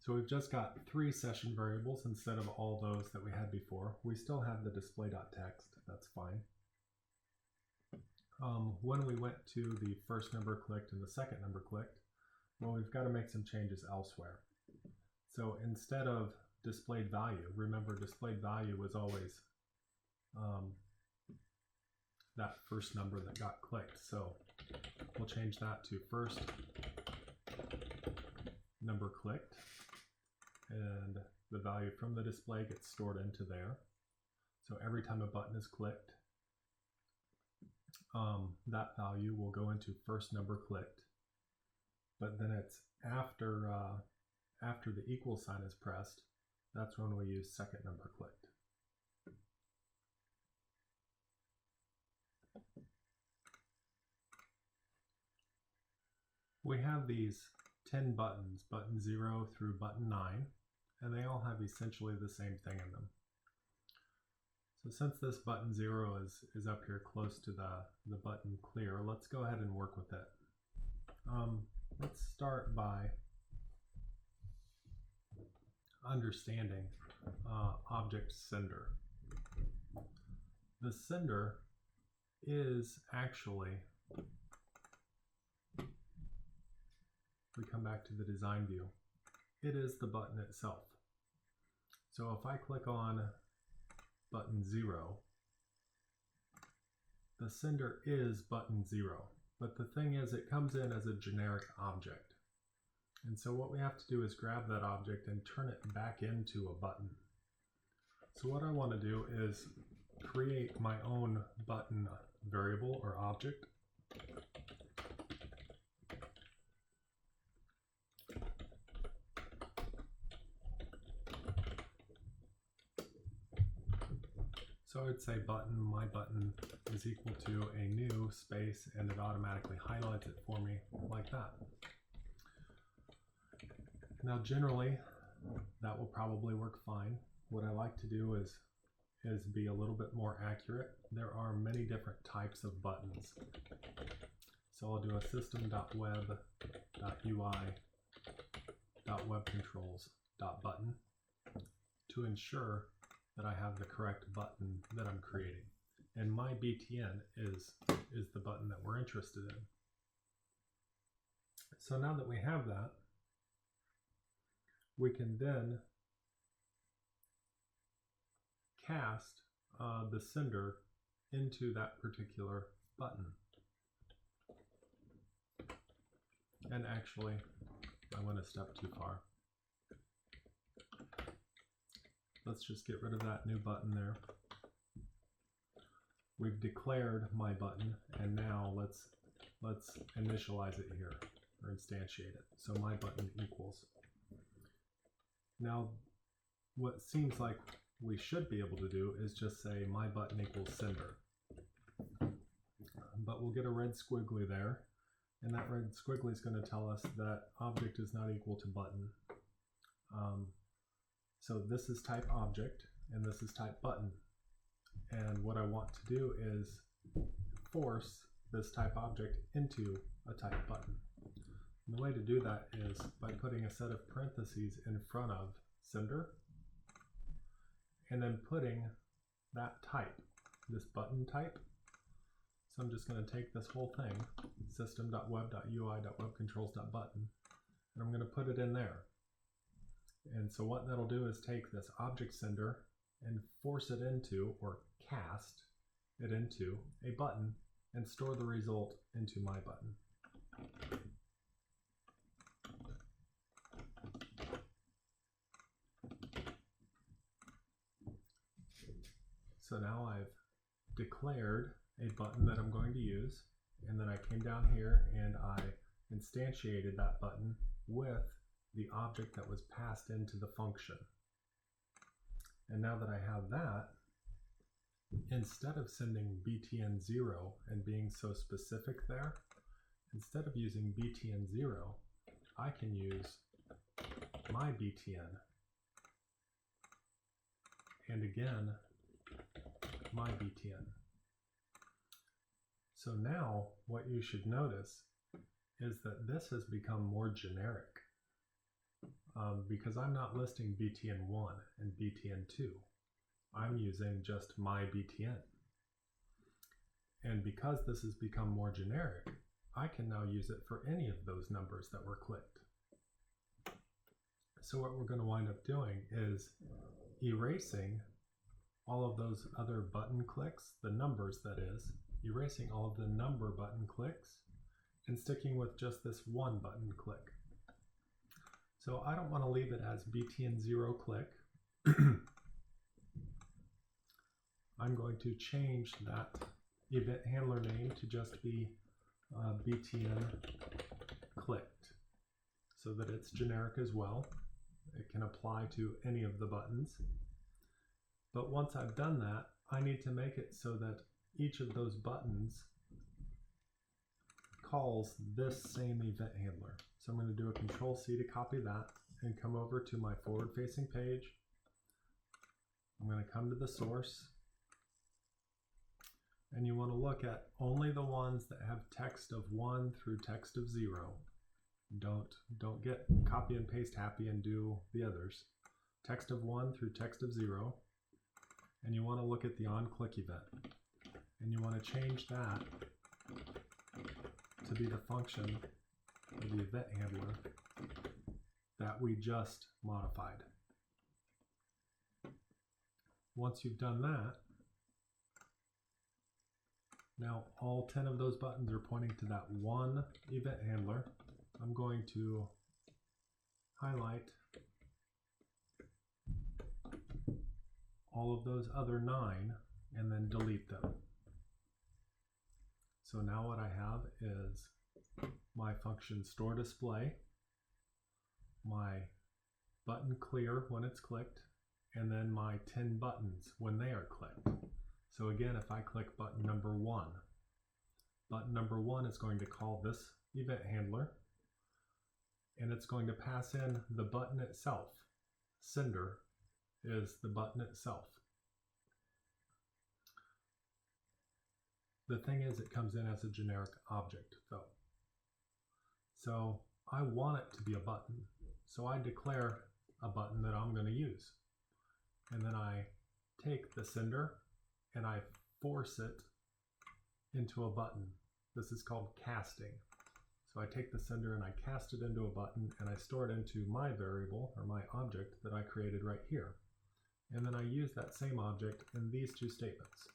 S1: So we've just got 3 session variables instead of all those that we had before. We still have the display.txt, that's fine. When we went to the first number clicked and the second number clicked, well, we've got to make some changes elsewhere. So instead of displayed value, remember displayed value was always that first number that got clicked. So we'll change that to first number clicked, and the value from the display gets stored into there. So every time a button is clicked, that value will go into first number clicked, but then it's after the equal sign is pressed, that's when we use second number clicked. We have these 10 buttons, button 0 through button 9, and they all have essentially the same thing in them. So since this button 0 is up here close to the button clear, let's go ahead and work with it. Let's start by understanding object sender. The sender is actually, we come back to the design view, it is the button itself. So if I click on button 0, the sender is button 0. But the thing is, it comes in as a generic object. And so what we have to do is grab that object and turn it back into a button. So what I want to do is create my own button variable or object. So I would say button, my button is equal to a new space, and it automatically highlights it for me like that. Now generally that will probably work fine. What I like to do is be a little bit more accurate. There are many different types of buttons. So I'll do a system.web.ui.webcontrols.button to ensure that I have the correct button that I'm creating. And my BTN is the button that we're interested in. So now that we have that, we can then cast the sender into that particular button. And actually, I went a step too far. Let's just get rid of that new button there. We've declared my button, and now let's initialize it here, or instantiate it. So my button equals. Now, what seems like we should be able to do is just say my button equals sender. But we'll get a red squiggly there, and that red squiggly is going to tell us that object is not equal to button. So this is type object, and this is type button. And what I want to do is force this type object into a type button. And the way to do that is by putting a set of parentheses in front of sender, and then putting that type, this button type. So I'm just going to take this whole thing, system.web.ui.webcontrols.button, and I'm going to put it in there. And so what that'll do is take this object sender and force it into, or cast it into, a button and store the result into my button. So now I've declared a button that I'm going to use, and then I came down here and I instantiated that button with the object that was passed into the function. And now that I have that, instead of sending btn0 and being so specific there, instead of using btn0, I can use my btn, and again, my btn. So now what you should notice is that this has become more generic. Because I'm not listing btn1 and btn2. I'm using just my btn. And because this has become more generic, I can now use it for any of those numbers that were clicked. So what we're going to wind up doing is erasing all of those other button clicks, the numbers that is, erasing all of the number button clicks, and sticking with just this one button click. So I don't want to leave it as btn0 click. I'm going to change that event handler name to just be btn clicked, so that it's generic as well. It can apply to any of the buttons. But once I've done that, I need to make it so that each of those buttons calls this same event handler. So I'm going to do a Control-C to copy that and come over to my forward-facing page. I'm going to come to the source, and you want to look at only the ones that have text of 1 through text of 0. Don't get copy and paste happy and do the others. text of 1 through text of 0, and you want to look at the onClick event. And you want to change that to be the function of the event handler that we just modified. Once you've done that, now all 10 of those buttons are pointing to that one event handler. I'm going to highlight all of those other 9 and then delete them. So now what I have is my function store display, my button clear when it's clicked, and then my 10 buttons when they are clicked. So again, if I click button number 1, button number 1 is going to call this event handler, and it's going to pass in the button itself. Sender is the button itself. The thing is, it comes in as a generic object though. So I want it to be a button. So I declare a button that I'm going to use. And then I take the sender and I force it into a button. This is called casting. So I take the sender and I cast it into a button and I store it into my variable or my object that I created right here. And then I use that same object in these two statements.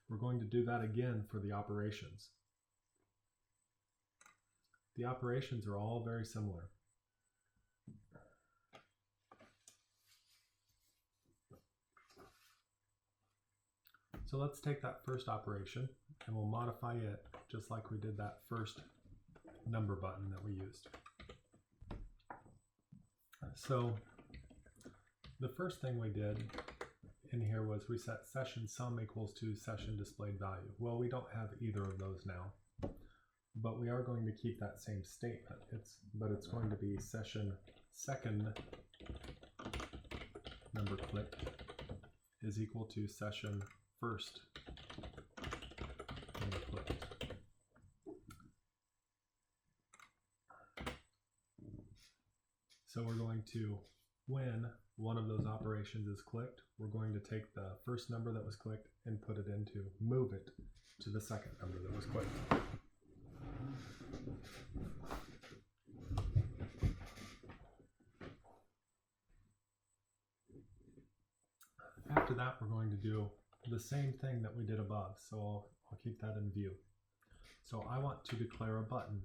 S1: We're going to do that again for the operations. The operations are all very similar. So let's take that first operation and we'll modify it just like we did that first number button that we used. So the first thing we did in here was we set session sum equals to session displayed value. Well, we don't have either of those now, but we are going to keep that same statement. But it's going to be session second number clicked is equal to session first number clicked. So we're going to, when one of those operations is clicked, we're going to take the first number that was clicked and put it into, move it to the second number that was clicked. After that, we're going to do the same thing that we did above, so I'll keep that in view. So I want to declare a button.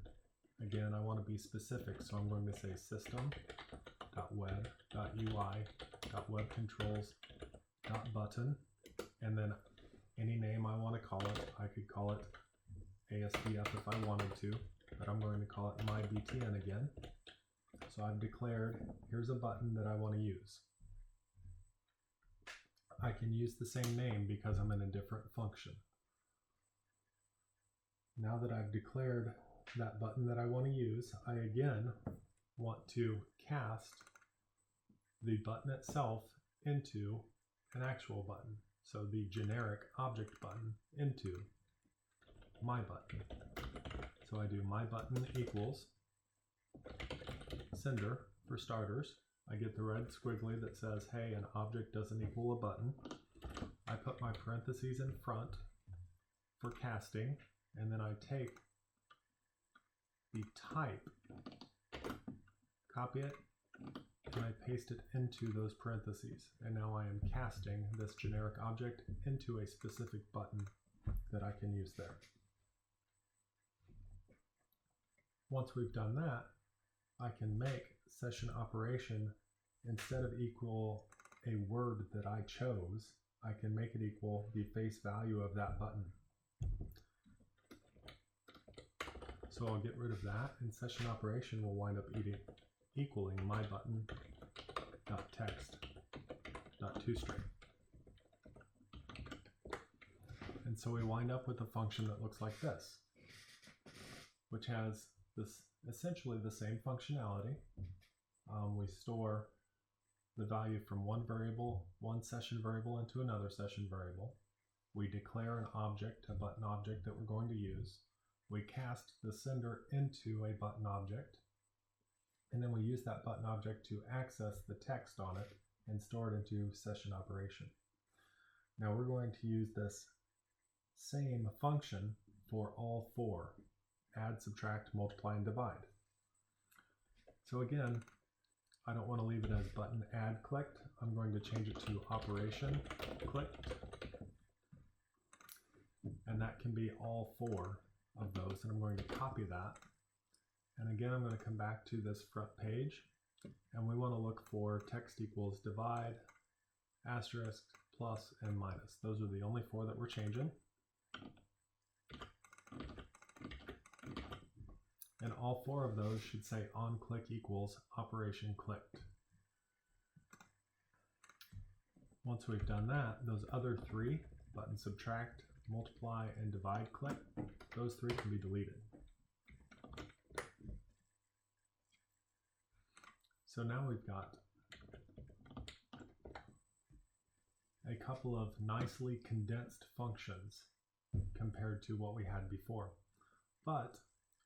S1: Again, I want to be specific, so I'm going to say system.web.ui.webcontrols.button, and then any name I want to call it. I could call it ASDF if I wanted to, but I'm going to call it myBTN again. So I've declared, here's a button that I want to use. I can use the same name because I'm in a different function. Now that I've declared that button that I want to use, I again want to cast the button itself into an actual button. So the generic object button into my button. So I do my button equals sender for starters. I get the red squiggly that says, hey, an object doesn't equal a button. I put my parentheses in front for casting, and then I take the type, copy it, and I paste it into those parentheses. And now I am casting this generic object into a specific button that I can use there. Once we've done that, I can make session operation, instead of equal a word that I chose, I can make it equal the face value of that button. So I'll get rid of that, and session operation will wind up equaling my button.text.toString. And so we wind up with a function that looks like this, which has this essentially the same functionality. We store the value from one session variable into another session variable. We declare an object, a button object that we're going to use. We cast the sender into a button object. And then we use that button object to access the text on it and store it into session operation. Now we're going to use this same function for all four: add, subtract, multiply, and divide. So again, I don't want to leave it as button add clicked. I'm going to change it to operation clicked. And that can be all four of those. And I'm going to copy that. And again, I'm going to come back to this front page. And we want to look for text equals divide, asterisk, plus, and minus. Those are the only four that we're changing. And all four of those should say onClick equals operation clicked. Once we've done that, those other three, button subtract, multiply, and divide click, those three can be deleted. So now we've got a couple of nicely condensed functions compared to what we had before. But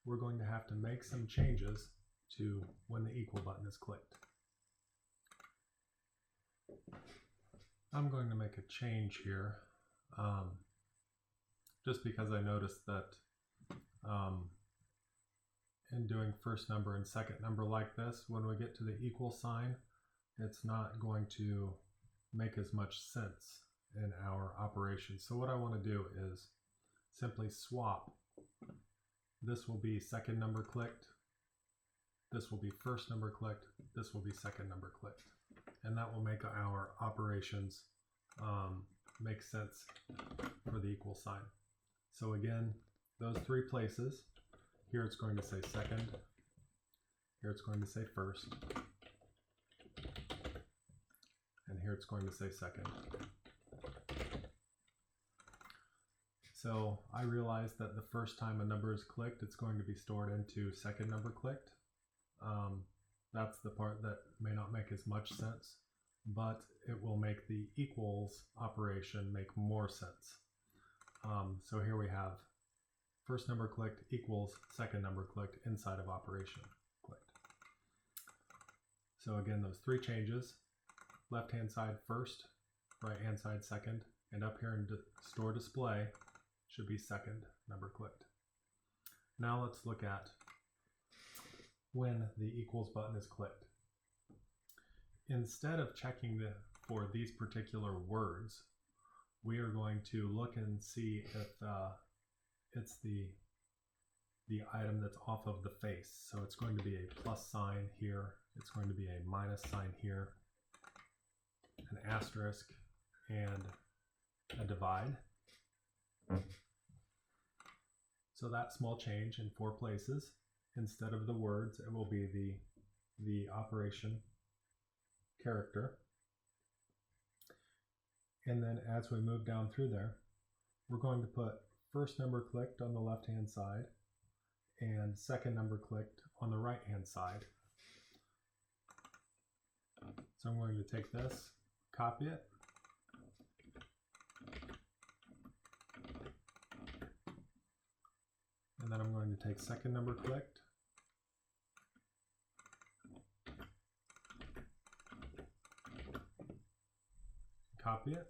S1: we're going to have to make some changes to when the equal button is clicked. I'm going to make a change here just because I noticed that in doing first number and second number like this, when we get to the equal sign, it's not going to make as much sense in our operation. So what I want to do is simply swap. This will be second number clicked, this will be first number clicked, this will be second number clicked. And that will make our operations make sense for the equal sign. So again, those three places, here it's going to say second, here it's going to say first, and here it's going to say second. So I realized that the first time a number is clicked, it's going to be stored into second number clicked. That's the part that may not make as much sense, but it will make the equals operation make more sense. So here we have first number clicked equals second number clicked inside of operation clicked. So again, those three changes: left hand side first, right hand side second, and up here in store display should be second number clicked. Now let's look at when the equals button is clicked. Instead of checking for these particular words, we are going to look and see if it's the item that's off of the face. So it's going to be a plus sign here, it's going to be a minus sign here, an asterisk, and a divide. So that small change in four places, instead of the words, it will be the operation character. And then as we move down through there, we're going to put first number clicked on the left hand side and second number clicked on the right hand side. So I'm going to take this, copy it, and then I'm going to take second number clicked, copy it.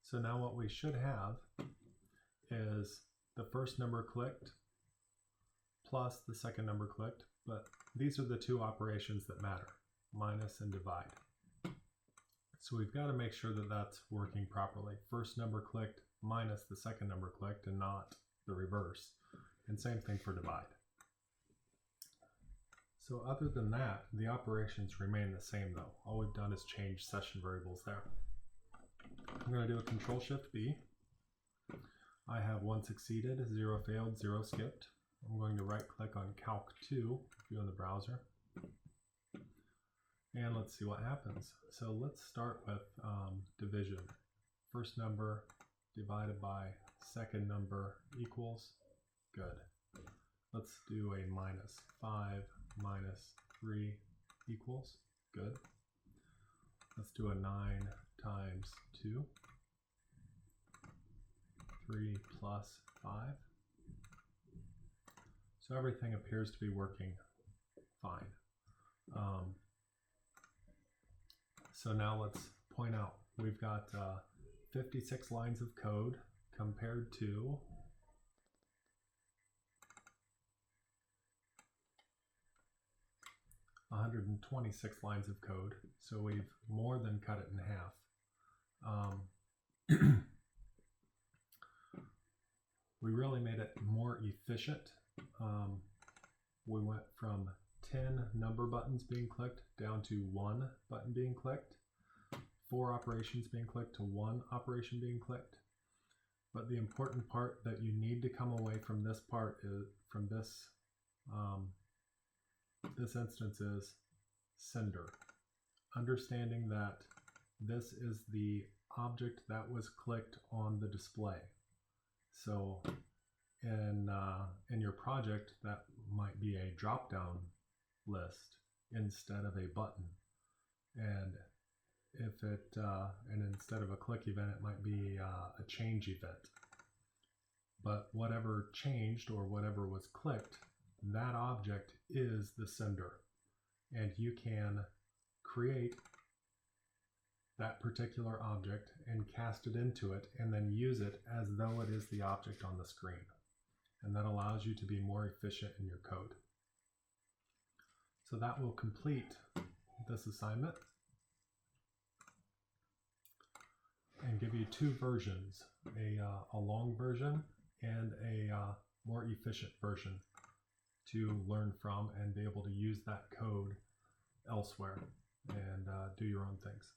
S1: So now what we should have is the first number clicked plus the second number clicked, but these are the two operations that matter, minus and divide. So we've got to make sure that that's working properly. First number clicked minus the second number clicked and not the reverse. And same thing for divide. So other than that, the operations remain the same though. All we've done is change session variables there. I'm going to do a Control-Shift-B. I have 1 succeeded, 0 failed, 0 skipped. I'm going to right click on Calc 2 if you're in the browser. And let's see what happens. So let's start with division. First number divided by second number equals, good. Let's do a minus. 5 minus 3 equals, good. Let's do a 9 times 2. 3 plus 5. So everything appears to be working fine. So now let's point out we've got 56 lines of code compared to 126 lines of code. So we've more than cut it in half. We really made it more efficient. We went from 10 number buttons being clicked down to 1 button being clicked, 4 operations being clicked to 1 operation being clicked. But the important part that you need to come away from this part is, from this instance, is sender. Understanding that this is the object that was clicked on the display. So in your project, that might be a drop-down list instead of a button, and if it and instead of a click event, it might be a change event. But whatever changed or whatever was clicked, that object is the sender, and you can create that particular object and cast it into it and then use it as though it is the object on the screen. And that allows you to be more efficient in your code. So that will complete this assignment and give you 2 versions, a long version and a more efficient version to learn from and be able to use that code elsewhere and do your own things.